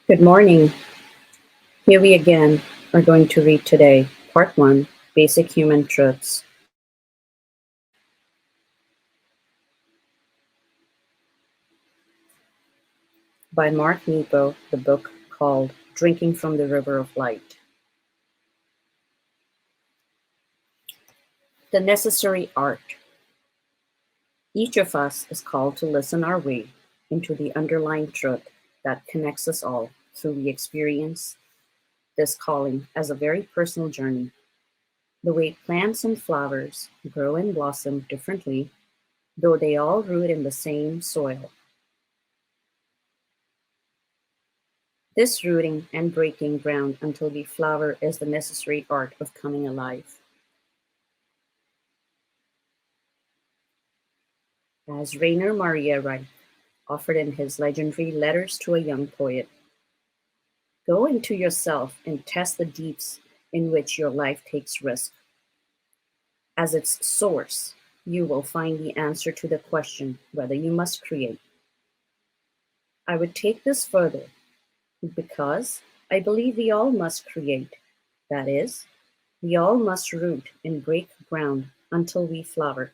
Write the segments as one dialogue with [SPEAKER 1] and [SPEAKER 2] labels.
[SPEAKER 1] Good morning. Here we again are going to read today, Part 1, Basic Human Truths by Mark Nepo, the book called Drinking from the River of Light. The necessary art. Each of us is called to listen our way into the underlying truth that connects us all through we experience this calling as a very personal journey. The way plants and flowers grow and blossom differently, though they all root in the same soil. This rooting and breaking ground until we flower is the necessary art of coming alive. As Rainer Maria Reich offered in his legendary Letters to a Young Poet, go into yourself and test the deeps in which your life takes risk. As its source, you will find the answer to the question whether you must create. I would take this further because I believe we all must create. That is, we all must root and break ground until we flower.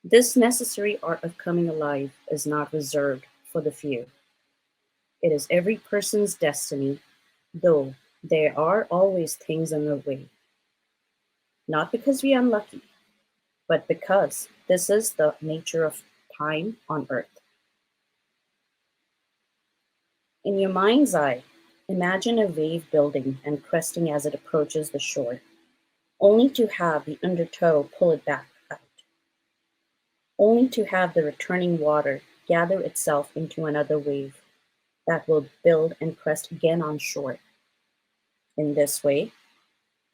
[SPEAKER 1] This necessary art of coming alive is not reserved for the few. It is every person's destiny, though there are always things in the way. Not because we are unlucky, but because this is the nature of time on earth. In your mind's eye, imagine a wave building and cresting as it approaches the shore, only to have the undertow pull it back out, only to have the returning water gather itself into another wave that will build and crest again on shore. In this way,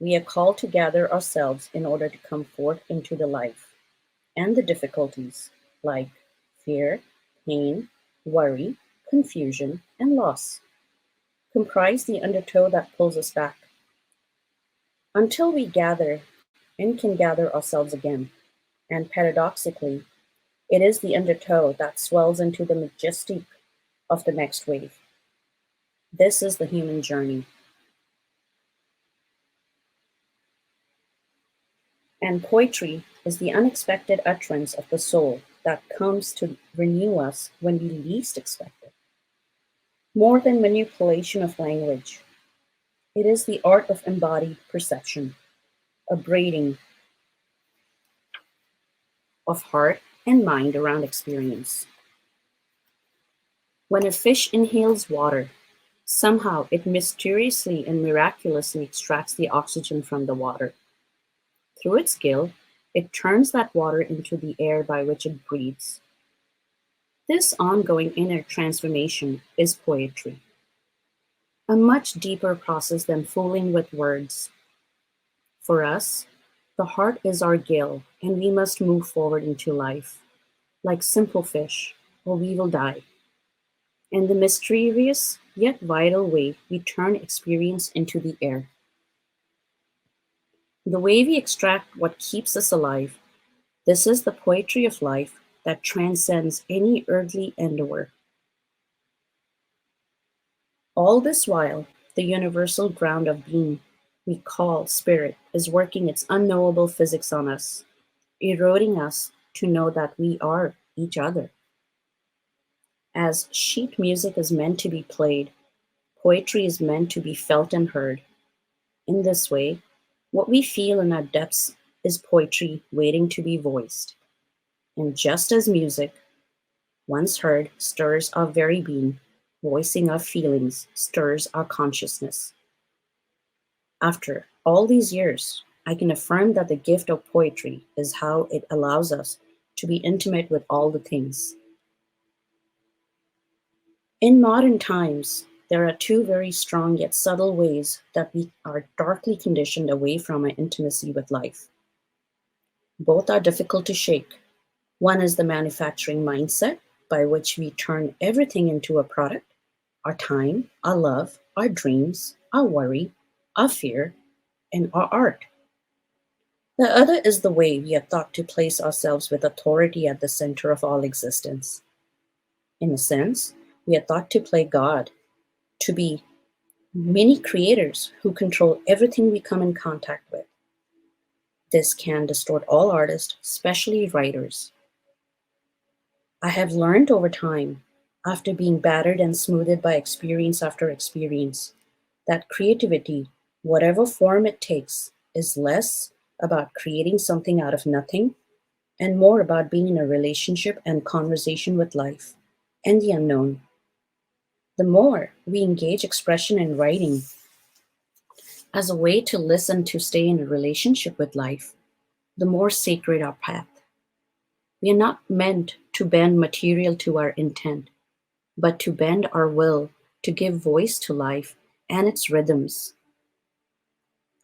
[SPEAKER 1] we are called to gather ourselves in order to come forth into the life and the difficulties like fear, pain, worry, confusion, and loss comprise the undertow that pulls us back until we gather and can gather ourselves again. And paradoxically, it is the undertow that swells into the majesty of the next wave. This is the human journey. And poetry is the unexpected utterance of the soul that comes to renew us when we least expect it. More than manipulation of language, it is the art of embodied perception, a braiding of heart and mind around experience. When a fish inhales water, somehow it mysteriously and miraculously extracts the oxygen from the water. Through its gill, it turns that water into the air by which it breathes. This ongoing inner transformation is poetry, a much deeper process than fooling with words. For us, the heart is our gill, and we must move forward into life, like simple fish, or we will die. In the mysterious yet vital way we turn experience into the air. The way we extract what keeps us alive, this is the poetry of life that transcends any earthly endeavor. All this while, the universal ground of being we call spirit is working its unknowable physics on us, eroding us to know that we are each other. As sheet music is meant to be played, poetry is meant to be felt and heard. In this way, what we feel in our depths is poetry waiting to be voiced. And just as music, once heard, stirs our very being, voicing our feelings stirs our consciousness. After all these years, I can affirm that the gift of poetry is how it allows us to be intimate with all the things. In modern times, there are two very strong yet subtle ways that we are darkly conditioned away from our intimacy with life. Both are difficult to shake. One is the manufacturing mindset, by which we turn everything into a product: our time, our love, our dreams, our worry, our fear, and our art. The other is the way we are taught to place ourselves with authority at the center of all existence. In a sense, we are taught to play God, to be mini creators who control everything we come in contact with. This can distort all artists, especially writers. I have learned over time, after being battered and smoothed by experience after experience, that creativity, whatever form it takes, is less about creating something out of nothing and more about being in a relationship and conversation with life and the unknown. The more we engage expression in writing as a way to listen to stay in a relationship with life, the more sacred our path. We are not meant to bend material to our intent, but to bend our will to give voice to life and its rhythms.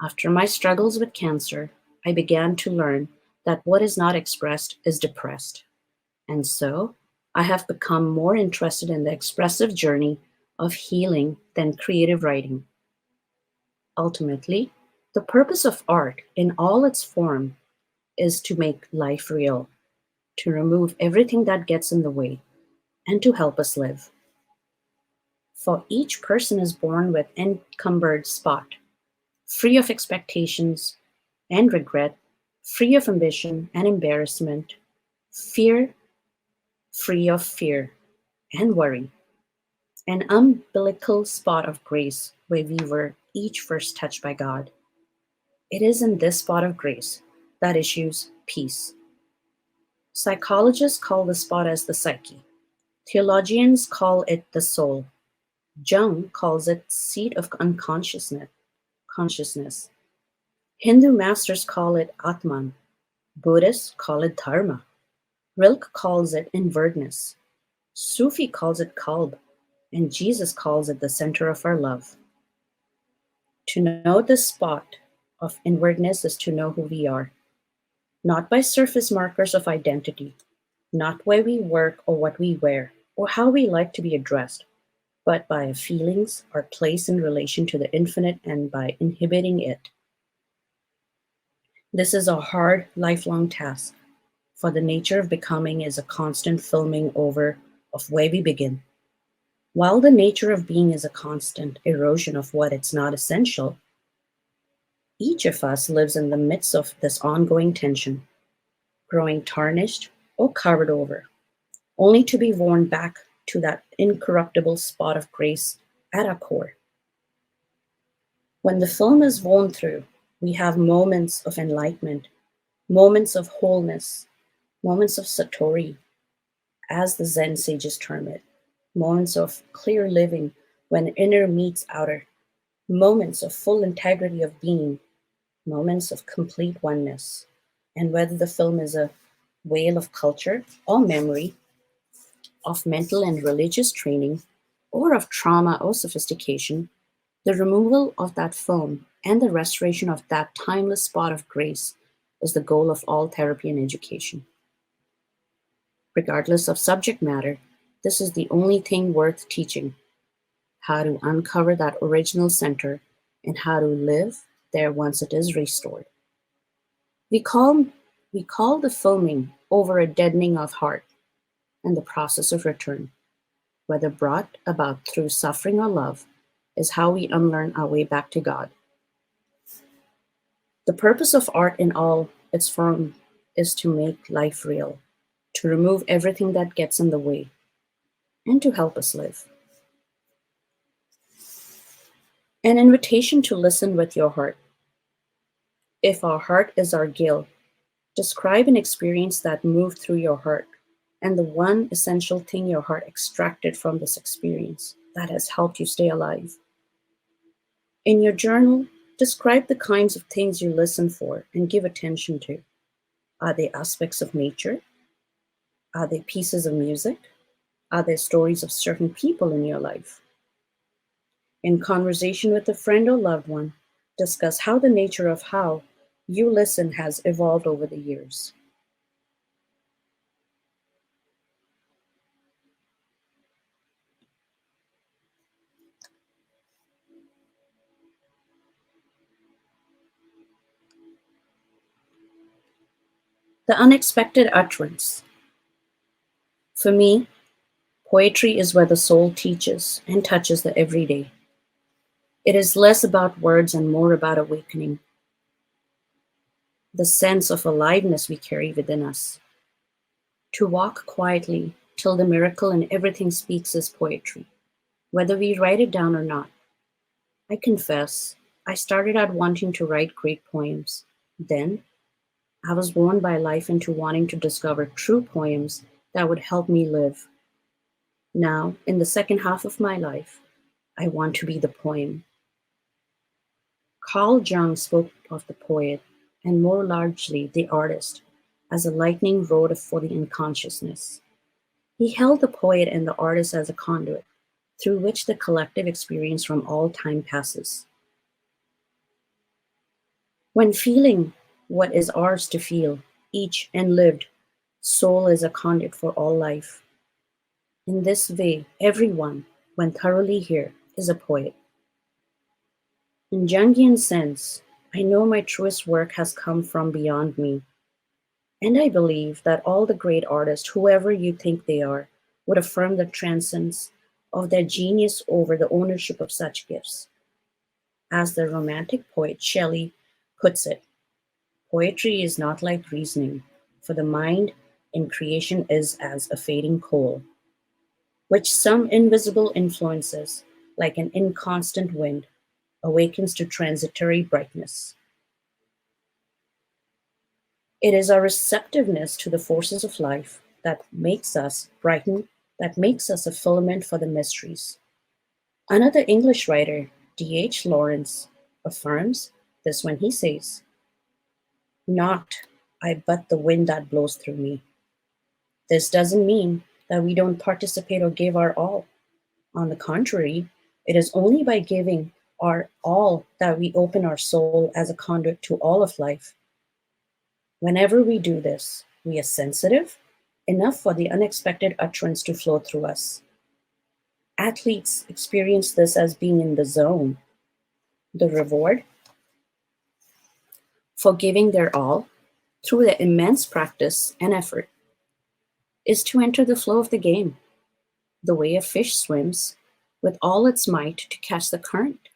[SPEAKER 1] After my struggles with cancer, I began to learn that what is not expressed is depressed. And so I have become more interested in the expressive journey of healing than creative writing. Ultimately, the purpose of art in all its form is to make life real, to remove everything that gets in the way, and to help us live. For each person is born with encumbered spot, free of expectations and regret, free of ambition and embarrassment, fear free of fear and worry, an umbilical spot of grace where we were each first touched by God. It is in this spot of grace that issues peace. Psychologists call the spot as the psyche. Theologians call it the soul. Jung calls it seat of consciousness. Hindu masters call it Atman. Buddhists call it Dharma. Rilke calls it inwardness. Sufi calls it Kalb. And Jesus calls it the center of our love. To know this spot of inwardness is to know who we are, not by surface markers of identity, not where we work or what we wear, or how we like to be addressed, but by our feelings, our place in relation to the infinite, and by inhibiting it. This is a hard, lifelong task, for the nature of becoming is a constant filming over of where we begin. While the nature of being is a constant erosion of what it's not essential, each of us lives in the midst of this ongoing tension, growing tarnished or covered over, only to be worn back to that incorruptible spot of grace at our core. When the film is worn through, we have moments of enlightenment, moments of wholeness, moments of satori, as the Zen sages term it, moments of clear living when inner meets outer, moments of full integrity of being, moments of complete oneness. And whether the film is a wail of culture or memory, of mental and religious training, or of trauma or sophistication, the removal of that film and the restoration of that timeless spot of grace is the goal of all therapy and education. Regardless of subject matter, this is the only thing worth teaching: how to uncover that original center and how to live there once it is restored. We call, we call the filming over a deadening of heart and the process of return, whether brought about through suffering or love, is how we unlearn our way back to God. The purpose of art in all its form is to make life real, to remove everything that gets in the way, and to help us live. An invitation to listen with your heart. If our heart is our gill, describe an experience that moved through your heart and the one essential thing your heart extracted from this experience that has helped you stay alive. In your journal, describe the kinds of things you listen for and give attention to. Are they aspects of nature? Are they pieces of music? Are there stories of certain people in your life? In conversation with a friend or loved one, discuss how the nature of how you listen has evolved over the years. The unexpected utterance. For me, Poetry is where the soul teaches and touches the everyday. It is less about words and more about awakening the sense of aliveness we carry within us. To walk quietly till the miracle in everything speaks is poetry, whether we write it down or not. I confess, I started out wanting to write great poems. Then, I was warned by life into wanting to discover true poems that would help me live. Now, in the second half of my life, I want to be the poem. Carl Jung spoke of the poet, and more largely the artist, as a lightning rod for the unconsciousness. He held the poet and the artist as a conduit through which the collective experience from all time passes. When feeling what is ours to feel, each and lived, soul is a conduit for all life. In this way, everyone, when thoroughly here, is a poet. In Jungian sense, I know my truest work has come from beyond me, and I believe that all the great artists, whoever you think they are, would affirm the transcendence of their genius over the ownership of such gifts. As the romantic poet Shelley puts it, poetry is not like reasoning, for the mind in creation is as a fading coal, which some invisible influences, like an inconstant wind, awakens to transitory brightness. It is our receptiveness to the forces of life that makes us brighten, that makes us a filament for the mysteries. Another English writer, D.H. Lawrence, affirms this when he says, "Not I but the wind that blows through me." This doesn't mean that we don't participate or give our all. On the contrary, it is only by giving our all that we open our soul as a conduit to all of life. Whenever we do this, we are sensitive enough for the unexpected utterance to flow through us. Athletes experience this as being in the zone. The reward for giving their all through the immense practice and effort is to enter the flow of the game, the way a fish swims with all its might to catch the current.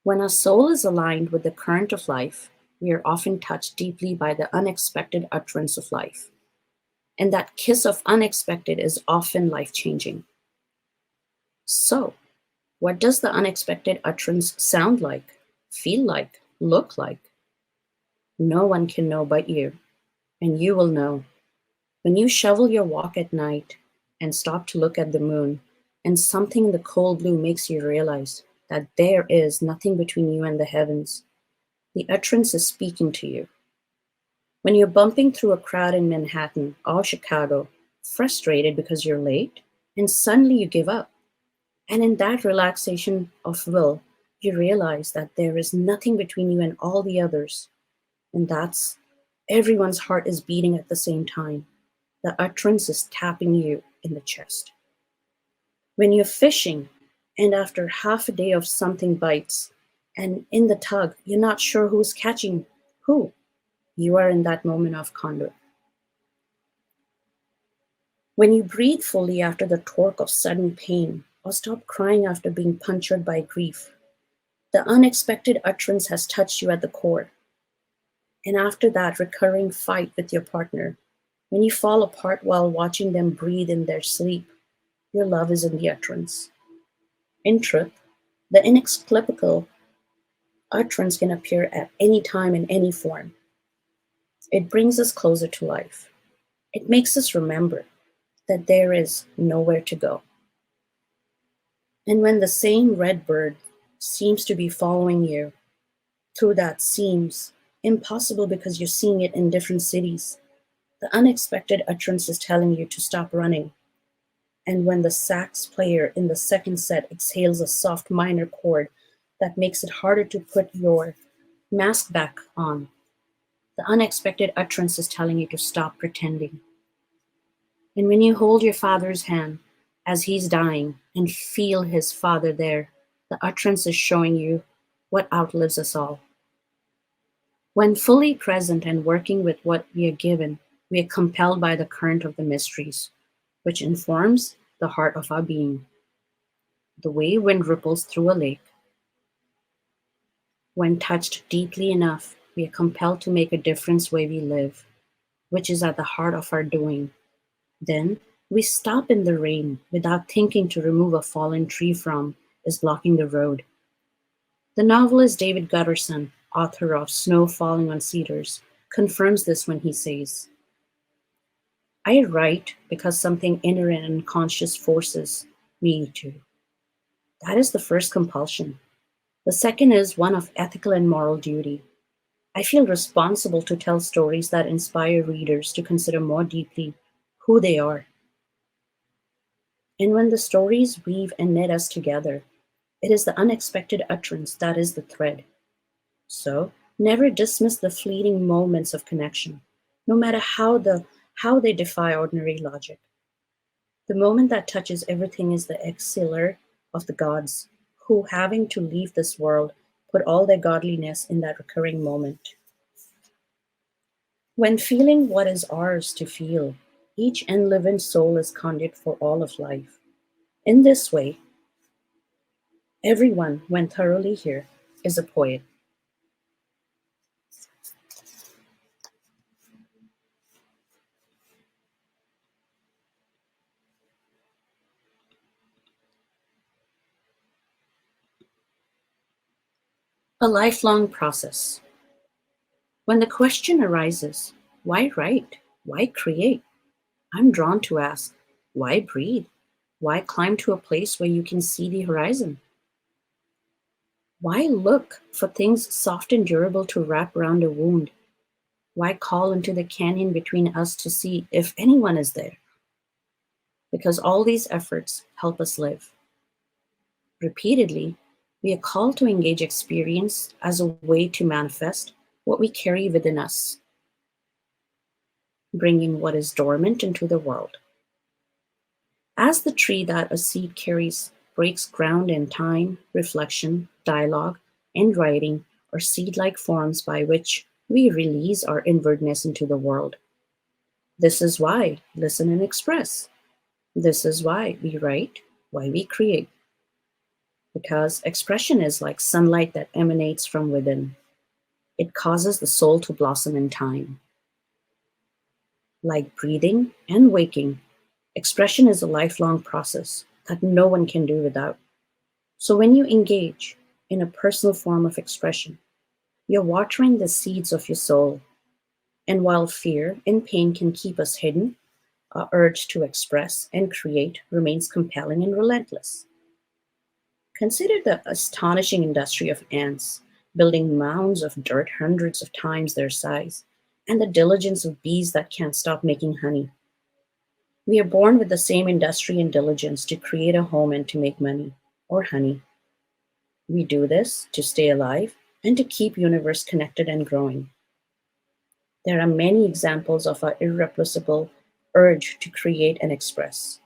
[SPEAKER 1] When our soul is aligned with the current of life, we are often touched deeply by the unexpected utterance of life. And that kiss of unexpected is often life-changing. So, what does the unexpected utterance sound like, feel like, look like? No one can know but you, and you will know. When you shovel your walk at night and stop to look at the moon, and something in the cold blue makes you realize that there is nothing between you and the heavens, the utterance is speaking to you. When you're bumping through a crowd in Manhattan or Chicago, frustrated because you're late, and suddenly you give up. And in that relaxation of will, you realize that there is nothing between you and all the others. And that's everyone's heart is beating at the same time. The utterance is tapping you in the chest. When you're fishing, and after half a day of something bites, and in the tug, you're not sure who's catching who, you are in that moment of conduit. When you breathe fully after the torque of sudden pain, or stop crying after being punctured by grief, the unexpected utterance has touched you at the core. And after that recurring fight with your partner, when you fall apart while watching them breathe in their sleep, your love is in the utterance. In truth, the inexplicable utterance can appear at any time in any form. It brings us closer to life. It makes us remember that there is nowhere to go. And when the same red bird seems to be following you through that seems impossible because you're seeing it in different cities, the unexpected utterance is telling you to stop running. And when the sax player in the second set exhales a soft minor chord that makes it harder to put your mask back on, the unexpected utterance is telling you to stop pretending. And when you hold your father's hand as he's dying and feel his father there, the utterance is showing you what outlives us all. When fully present and working with what we are given, we are compelled by the current of the mysteries. which informs the heart of our being. The way wind ripples through a lake. When touched deeply enough, we are compelled to make a difference where we live, which is at the heart of our doing. Then we stop in the rain without thinking to remove a fallen tree from is blocking the road. The novelist David Gutterson, author of Snow Falling on Cedars, confirms this when he says, I write because something inner and unconscious forces me to. That is the first compulsion. The second is one of ethical and moral duty. I feel responsible to tell stories that inspire readers to consider more deeply who they are. And when the stories weave and knit us together, it is the unexpected utterance that is the thread. So, never dismiss the fleeting moments of connection, no matter how they defy ordinary logic. The moment that touches everything is the exhaler of the gods, who, having to leave this world, put all their godliness in that recurring moment. When feeling what is ours to feel, each enlivened soul is conduit for all of life. In this way, everyone, when thoroughly here, is a poet. A lifelong process. When the question arises, why write? Why create? I'm drawn to ask, why breathe? Why climb to a place where you can see the horizon? Why look for things soft and durable to wrap around a wound? Why call into the canyon between us to see if anyone is there? Because all these efforts help us live. Repeatedly, we are called to engage experience as a way to manifest what we carry within us, bringing what is dormant into the world. As the tree that a seed carries breaks ground in time, reflection, dialogue, and writing are seed-like forms by which we release our inwardness into the world. This is why listen and express. This is why we write, why we create. Because expression is like sunlight that emanates from within. It causes the soul to blossom in time. Like breathing and waking, expression is a lifelong process that no one can do without. So when you engage in a personal form of expression, you're watering the seeds of your soul. And while fear and pain can keep us hidden, our urge to express and create remains compelling and relentless. Consider the astonishing industry of ants, building mounds of dirt hundreds of times their size, and the diligence of bees that can't stop making honey. We are born with the same industry and diligence to create a home and to make money, or honey. We do this to stay alive and to keep universe connected and growing. There are many examples of our irrepressible urge to create and express.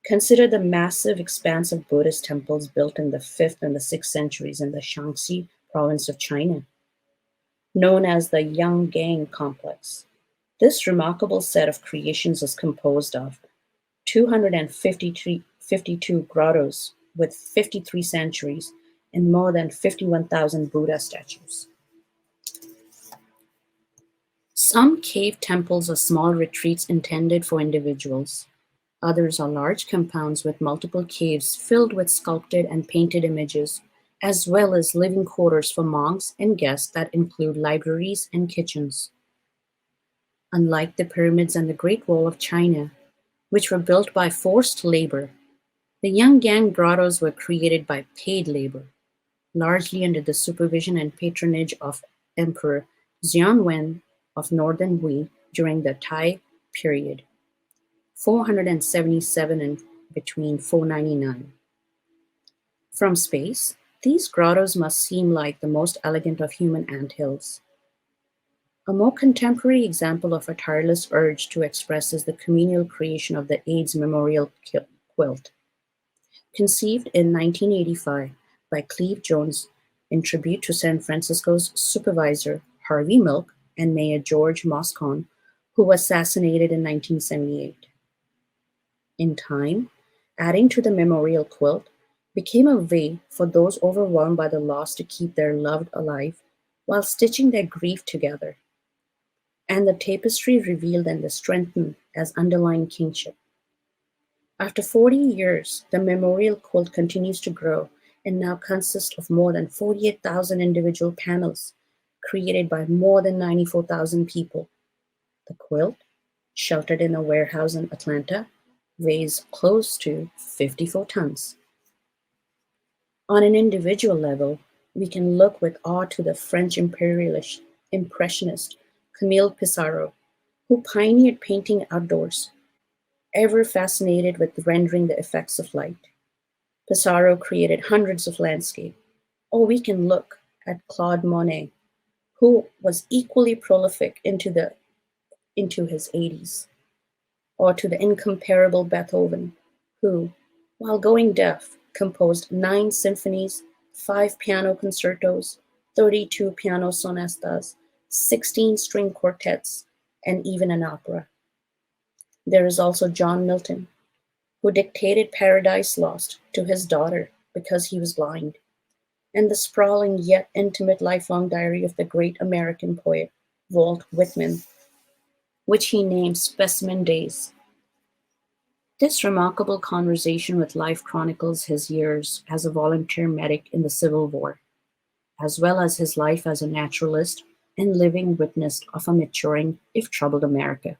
[SPEAKER 1] Consider the massive expanse of Buddhist temples built in the 5th and the 6th centuries in the Shanxi province of China, known as the Yanggang complex. This remarkable set of creations is composed of 252 grottos with 53 sanctuaries and more than 51,000 Buddha statues. Some cave temples are small retreats intended for individuals. Others are large compounds with multiple caves filled with sculpted and painted images, as well as living quarters for monks and guests that include libraries and kitchens. Unlike the pyramids and the Great Wall of China, which were built by forced labor, the Yanggang grottos were created by paid labor, largely under the supervision and patronage of Emperor Xianwen of Northern Hui during the Tai period, 477 and between 499. From space, these grottos must seem like the most elegant of human anthills. A more contemporary example of a tireless urge to express is the communal creation of the AIDS Memorial Quilt, conceived in 1985 by Cleve Jones in tribute to San Francisco's Supervisor Harvey Milk and Mayor George Moscone, who was assassinated in 1978. In time, adding to the memorial quilt became a way for those overwhelmed by the loss to keep their loved alive while stitching their grief together, and the tapestry revealed and strengthened as underlying kinship. After 40 years, the memorial quilt continues to grow and now consists of more than 48,000 individual panels created by more than 94,000 people. The quilt, sheltered in a warehouse in Atlanta, weighs close to 54 tons. On an individual level, we can look with awe to the French imperialist impressionist Camille Pissarro, who pioneered painting outdoors, ever fascinated with rendering the effects of light. Pissarro created hundreds of landscapes. Or we can look at Claude Monet, who was equally prolific into his 80s, or to the incomparable Beethoven, who, while going deaf, composed 9 symphonies, 5 piano concertos, 32 piano sonatas, 16 string quartets, and even an opera. There is also John Milton, who dictated Paradise Lost to his daughter because he was blind, and the sprawling yet intimate lifelong diary of the great American poet Walt Whitman, which he named Specimen Days. This remarkable conversation with life chronicles his years as a volunteer medic in the Civil War, as well as his life as a naturalist and living witness of a maturing, if troubled, America.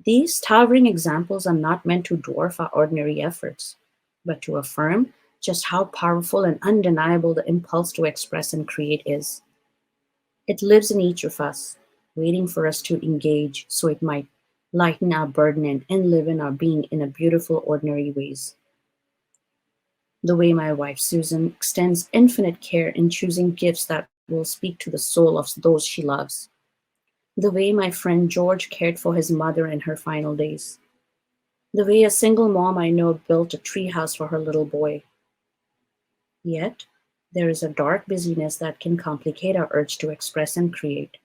[SPEAKER 1] These towering examples are not meant to dwarf our ordinary efforts, but to affirm just how powerful and undeniable the impulse to express and create is. It lives in each of us, waiting for us to engage so it might lighten our burden and live in our being in a beautiful, ordinary ways. The way my wife Susan extends infinite care in choosing gifts that will speak to the soul of those she loves. The way my friend George cared for his mother in her final days. The way a single mom I know built a treehouse for her little boy. Yet, there is a dark busyness that can complicate our urge to express and create.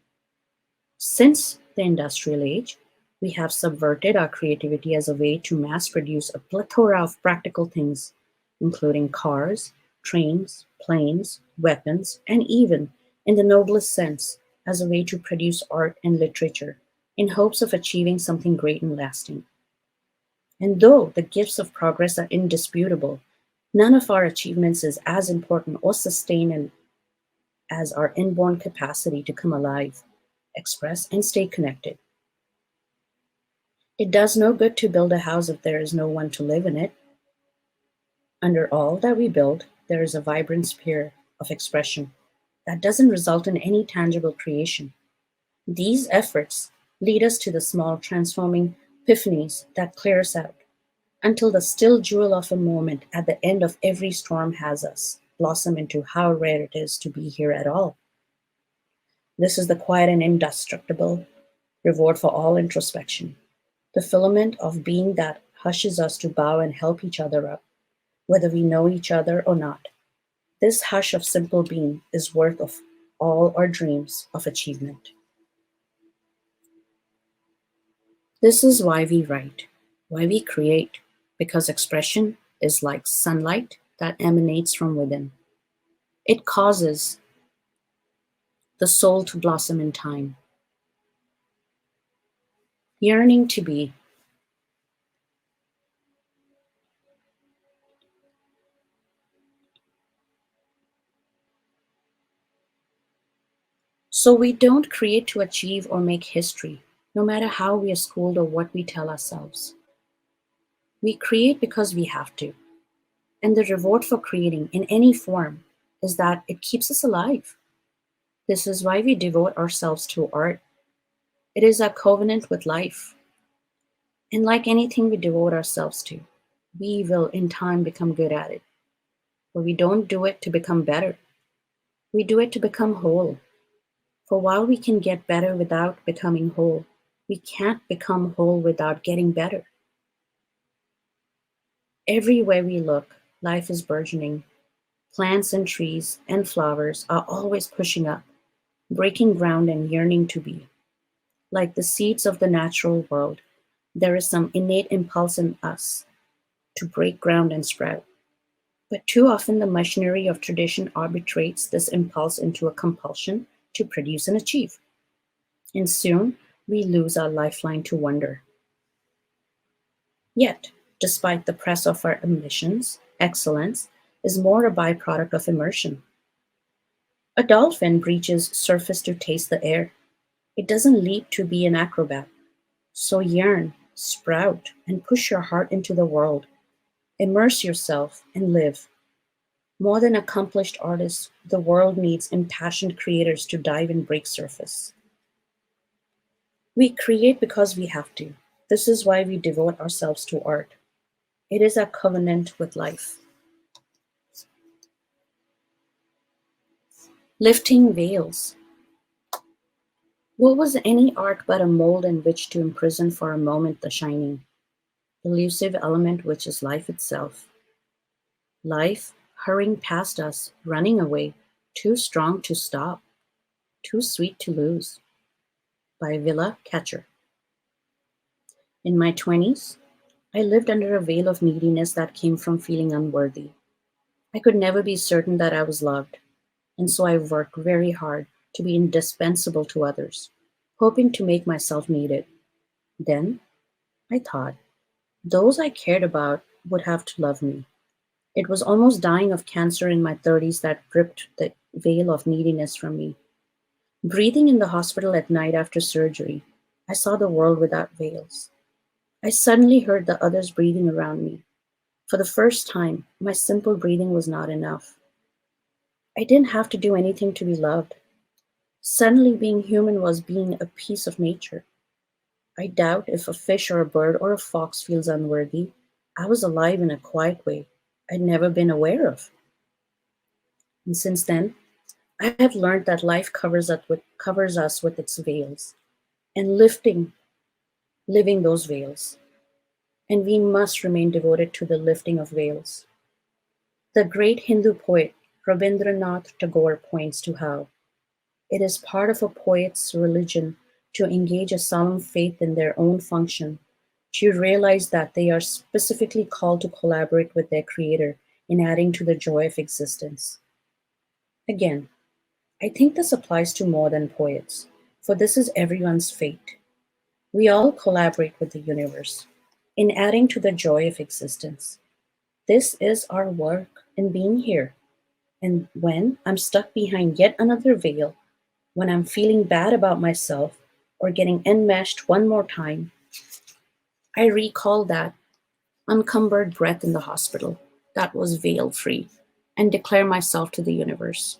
[SPEAKER 1] Since the industrial age, we have subverted our creativity as a way to mass produce a plethora of practical things, including cars, trains, planes, weapons, and even, in the noblest sense, as a way to produce art and literature in hopes of achieving something great and lasting. And though the gifts of progress are indisputable, none of our achievements is as important or sustained as our inborn capacity to come alive, express, and stay connected. It does no good to build a house if there is no one to live in it. Under all that we build, there is a vibrant sphere of expression that doesn't result in any tangible creation. These efforts lead us to the small transforming epiphanies that clear us out, until the still jewel of a moment at the end of every storm has us blossom into how rare it is to be here at all. This is the quiet and indestructible reward for all introspection, the filament of being that hushes us to bow and help each other up, whether we know each other or not. This hush of simple being is worth of all our dreams of achievement. This is why we write, why we create, because expression is like sunlight that emanates from within. It causes the soul to blossom in time, yearning to be. So we don't create to achieve or make history, no matter how we are schooled or what we tell ourselves. We create because we have to. And the reward for creating in any form is that it keeps us alive. This is why we devote ourselves to art. It is our covenant with life. And like anything we devote ourselves to, we will in time become good at it. But we don't do it to become better. We do it to become whole. For while we can get better without becoming whole, we can't become whole without getting better. Everywhere we look, life is burgeoning. Plants and trees and flowers are always pushing up, breaking ground and yearning to be. Like the seeds of the natural world, There is some innate impulse in us to break ground and sprout. But too often the machinery of tradition arbitrates this impulse into a compulsion to produce and achieve. And soon we lose our lifeline to wonder. Yet, despite the press of our ambitions, excellence is more a byproduct of immersion. A dolphin breaches surface to taste the air. It doesn't leap to be an acrobat. So yearn, sprout, and push your heart into the world. Immerse yourself and live. More than accomplished artists, the world needs impassioned creators to dive and break surface. We create because we have to. This is why we devote ourselves to art. It is our covenant with life. Lifting veils. What was any art but a mold in which to imprison for a moment the shining, elusive element which is life itself? Life, hurrying past us, running away, too strong to stop, too sweet to lose. By Villa Catcher. In my 20s, I lived under a veil of neediness that came from feeling unworthy. I could never be certain that I was loved, and so I worked very hard to be indispensable to others, hoping to make myself needed. Then, I thought, those I cared about would have to love me. It was almost dying of cancer in my 30s that ripped the veil of neediness from me. Breathing in the hospital at night after surgery, I saw the world without veils. I suddenly heard the others breathing around me. For the first time, my simple breathing was not enough. I didn't have to do anything to be loved. Suddenly, being human was being a piece of nature. I doubt if a fish or a bird or a fox feels unworthy. I was alive in a quiet way I'd never been aware of. And since then, I have learned that life covers us with its veils, and living those veils. And we must remain devoted to the lifting of veils. The great Hindu poet Rabindranath Tagore points to how it is part of a poet's religion to engage a solemn faith in their own function, to realize that they are specifically called to collaborate with their creator in adding to the joy of existence. Again, I think this applies to more than poets, for this is everyone's fate. We all collaborate with the universe in adding to the joy of existence. This is our work in being here. And when I'm stuck behind yet another veil, when I'm feeling bad about myself or getting enmeshed one more time, I recall that uncumbered breath in the hospital that was veil free and declare myself to the universe,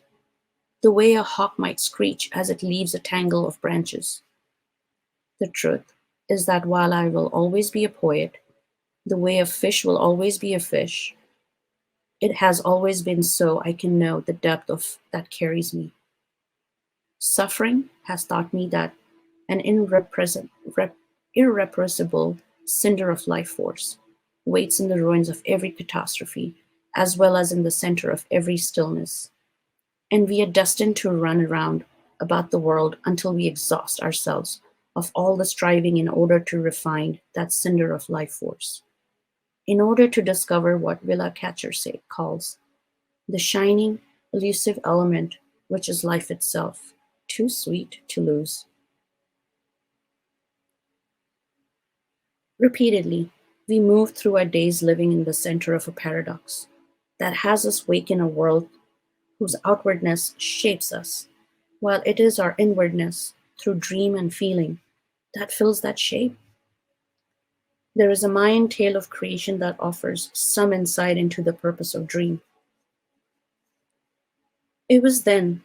[SPEAKER 1] the way a hawk might screech as it leaves a tangle of branches. The truth is that while I will always be a poet, the way a fish will always be a fish, it has always been so I can know the depth of that carries me. Suffering has taught me that an irrepressible cinder of life force waits in the ruins of every catastrophe, as well as in the center of every stillness. And we are destined to run around about the world until we exhaust ourselves of all the striving in order to refine that cinder of life force, in order to discover what Villa Catcher calls the shining, elusive element which is life itself, too sweet to lose. Repeatedly, we move through our days living in the center of a paradox that has us wake in a world whose outwardness shapes us, while it is our inwardness, through dream and feeling, that fills that shape. There is a Mayan tale of creation that offers some insight into the purpose of dream. It was then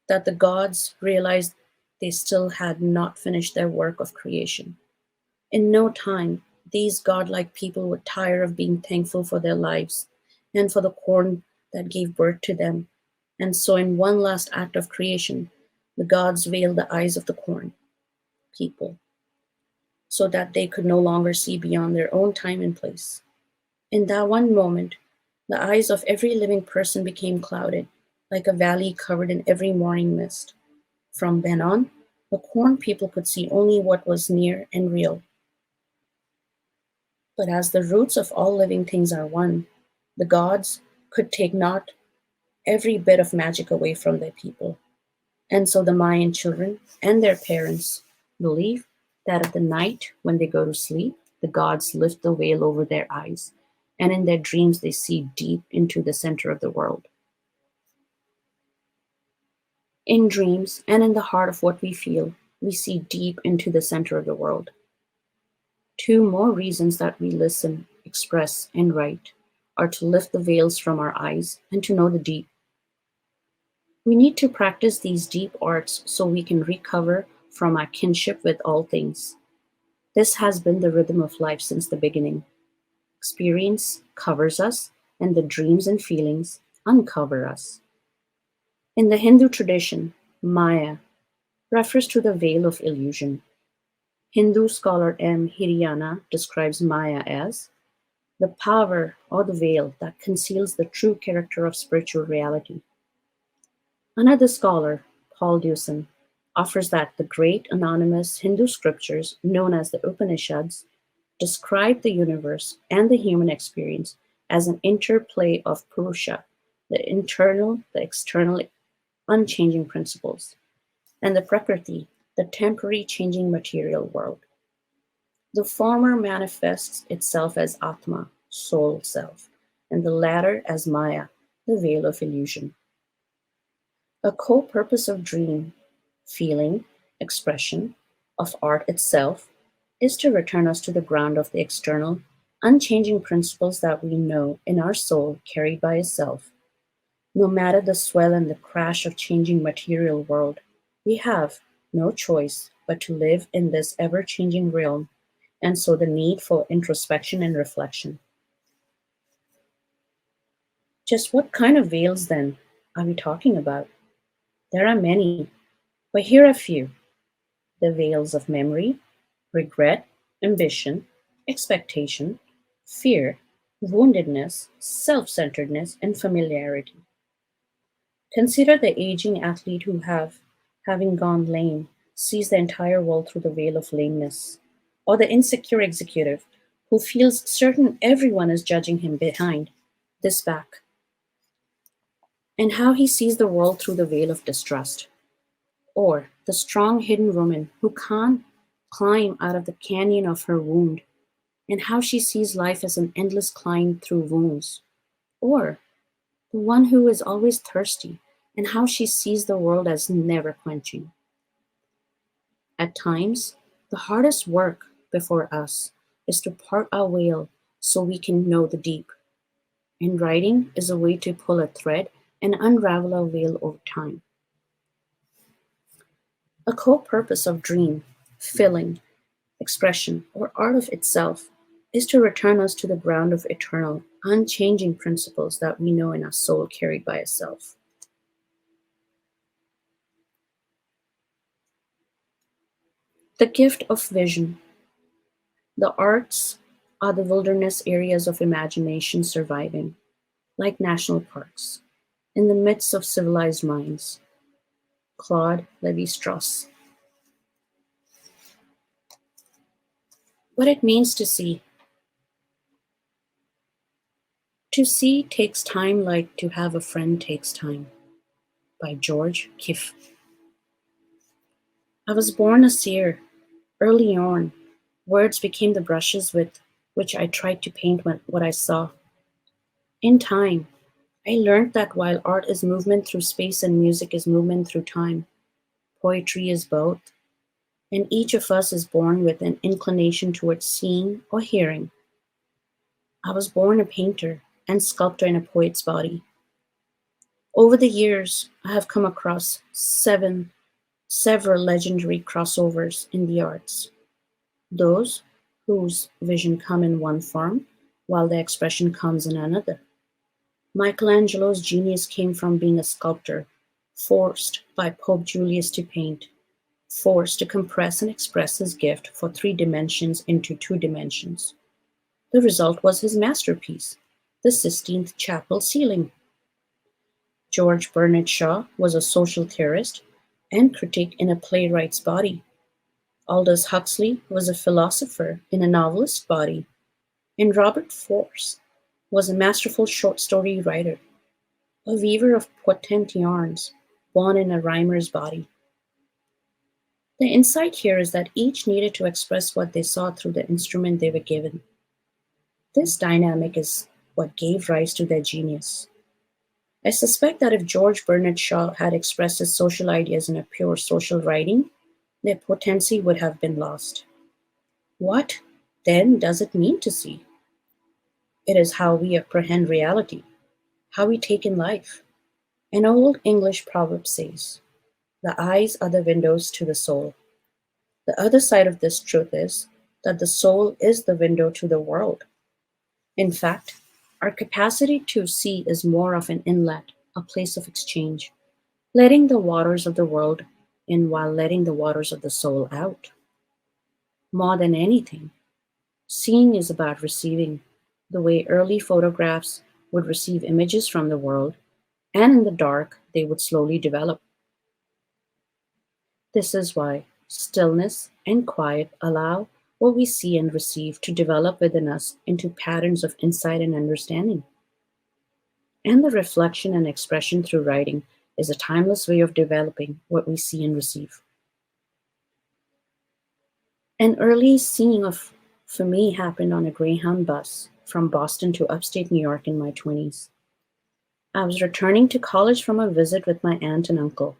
[SPEAKER 1] that the gods realized they still had not finished their work of creation. In no time, these godlike people would tire of being thankful for their lives and for the corn that gave birth to them. And so, in one last act of creation, the gods veiled the eyes of the corn people so that they could no longer see beyond their own time and place. In that one moment, the eyes of every living person became clouded, like a valley covered in every morning mist. From then on, the corn people could see only what was near and real. But as the roots of all living things are one, the gods could take not every bit of magic away from their people. And so the Mayan children and their parents believe that at the night when they go to sleep, the gods lift the veil over their eyes, and in their dreams they see deep into the center of the world. In dreams and in the heart of what we feel, we see deep into the center of the world. Two more reasons that we listen, express, and write are to lift the veils from our eyes and to know the deep. We need to practice these deep arts so we can recover from our kinship with all things. This has been the rhythm of life since the beginning. Experience covers us, and the dreams and feelings uncover us. In the Hindu tradition, Maya refers to the veil of illusion. Hindu scholar M. Hirayana describes Maya as the power or the veil that conceals the true character of spiritual reality. Another scholar, Paul Deussen, offers that the great anonymous Hindu scriptures, known as the Upanishads, describe the universe and the human experience as an interplay of Purusha, the internal, the external, unchanging principles, and the Prakriti, the temporary changing material world. The former manifests itself as Atma, soul self, and the latter as Maya, the veil of illusion. A co-purpose of dream, feeling, expression, of art itself is to return us to the ground of the external, unchanging principles that we know in our soul carried by itself. No matter the swell and the crash of changing material world, we have no choice but to live in this ever-changing realm, and so the need for introspection and reflection. Just what kind of veils, then, are we talking about? There are many, but here are a few: the veils of memory, regret, ambition, expectation, fear, woundedness, self-centeredness, and familiarity. Consider the aging athlete who having gone lame, sees the entire world through the veil of lameness, or the insecure executive who feels certain everyone is judging him behind this back, and how he sees the world through the veil of distrust. Or the strong hidden woman who can't climb out of the canyon of her wound, and how she sees life as an endless climb through wounds. Or the one who is always thirsty, and how she sees the world as never quenching. At times, the hardest work before us is to part our veil so we can know the deep. And writing is a way to pull a thread and unravel our veil over time. A core purpose of dream, filling, expression, or art of itself is to return us to the ground of eternal, unchanging principles that we know in our soul carried by itself. The gift of vision. The arts are the wilderness areas of imagination surviving, like national parks, in the midst of civilized minds. Claude Lévi-Strauss. What it means to see. To see takes time like to have a friend takes time. By George Kiff. I was born a seer. Early on, words became the brushes with which I tried to paint what I saw. In time, I learned that while art is movement through space and music is movement through time, poetry is both, and each of us is born with an inclination towards seeing or hearing. I was born a painter and sculptor in a poet's body. Over the years, I have come across several legendary crossovers in the arts. Those whose vision come in one form, while the expression comes in another. Michelangelo's genius came from being a sculptor, forced by Pope Julius to paint, forced to compress and express his gift for 3 dimensions into 2 dimensions. The result was his masterpiece, the Sistine Chapel ceiling. George Bernard Shaw was a social theorist and critic in a playwright's body. Aldous Huxley was a philosopher in a novelist's body. And Robert Force was a masterful short story writer, a weaver of potent yarns, born in a rhymer's body. The insight here is that each needed to express what they saw through the instrument they were given. This dynamic is what gave rise to their genius. I suspect that if George Bernard Shaw had expressed his social ideas in a pure social writing, their potency would have been lost. What, then, does it mean to see? It is how we apprehend reality, how we take in life. An old English proverb says, "The eyes are the windows to the soul." The other side of this truth is that the soul is the window to the world. In fact, our capacity to see is more of an inlet, a place of exchange, letting the waters of the world in while letting the waters of the soul out. More than anything, seeing is about receiving, the way early photographs would receive images from the world, and in the dark they would slowly develop. This is why stillness and quiet allow what we see and receive to develop within us into patterns of insight and understanding. And the reflection and expression through writing is a timeless way of developing what we see and receive. An early seeing of for me happened on a Greyhound bus from Boston to upstate New York in my 20s. I was returning to college from a visit with my aunt and uncle.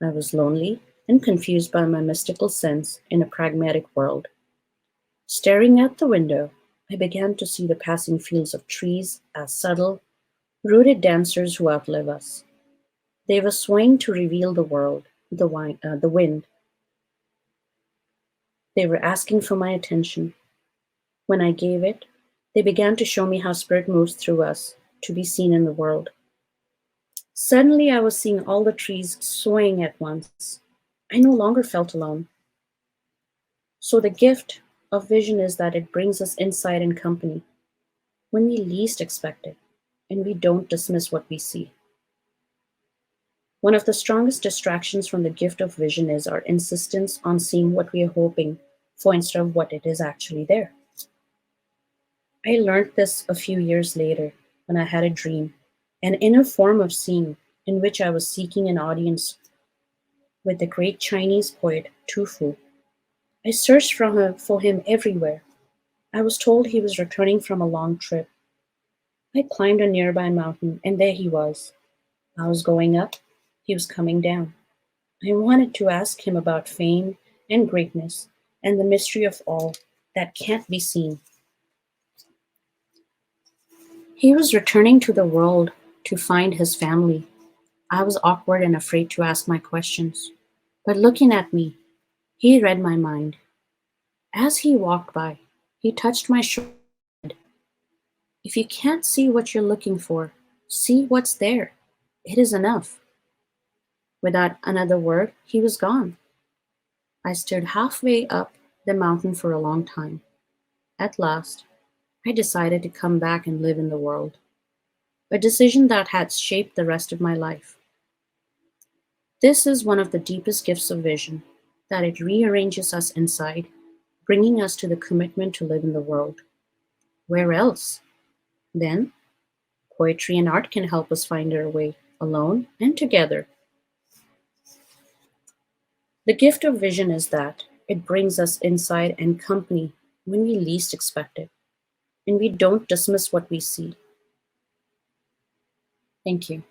[SPEAKER 1] I was lonely and confused by my mystical sense in a pragmatic world. Staring out the window, I began to see the passing fields of trees as subtle, rooted dancers who outlive us. They were swaying to reveal the world, the wind. They were asking for my attention. When I gave it, they began to show me how spirit moves through us to be seen in the world. Suddenly, I was seeing all the trees swaying at once. I no longer felt alone. So, the gift of vision is that it brings us insight and company when we least expect it, and we don't dismiss what we see. One of the strongest distractions from the gift of vision is our insistence on seeing what we are hoping for instead of what it is actually there. I learned this a few years later when I had a dream, an inner form of seeing in which I was seeking an audience with the great Chinese poet Tu Fu. I searched for him everywhere. I was told he was returning from a long trip. I climbed a nearby mountain, and there he was. I was going up, he was coming down. I wanted to ask him about fame and greatness and the mystery of all that can't be seen. He was returning to the world to find his family. I was awkward and afraid to ask my questions. But looking at me, he read my mind. As he walked by, he touched my shoulder. If you can't see what you're looking for, see what's there. It is enough. Without another word, he was gone. I stood halfway up the mountain for a long time. At last, I decided to come back and live in the world, a decision that had shaped the rest of my life. This is one of the deepest gifts of vision, that it rearranges us inside, bringing us to the commitment to live in the world. Where else? Then, poetry and art can help us find our way, alone and together. The gift of vision is that it brings us insight and company when we least expect it, and we don't dismiss what we see. Thank you.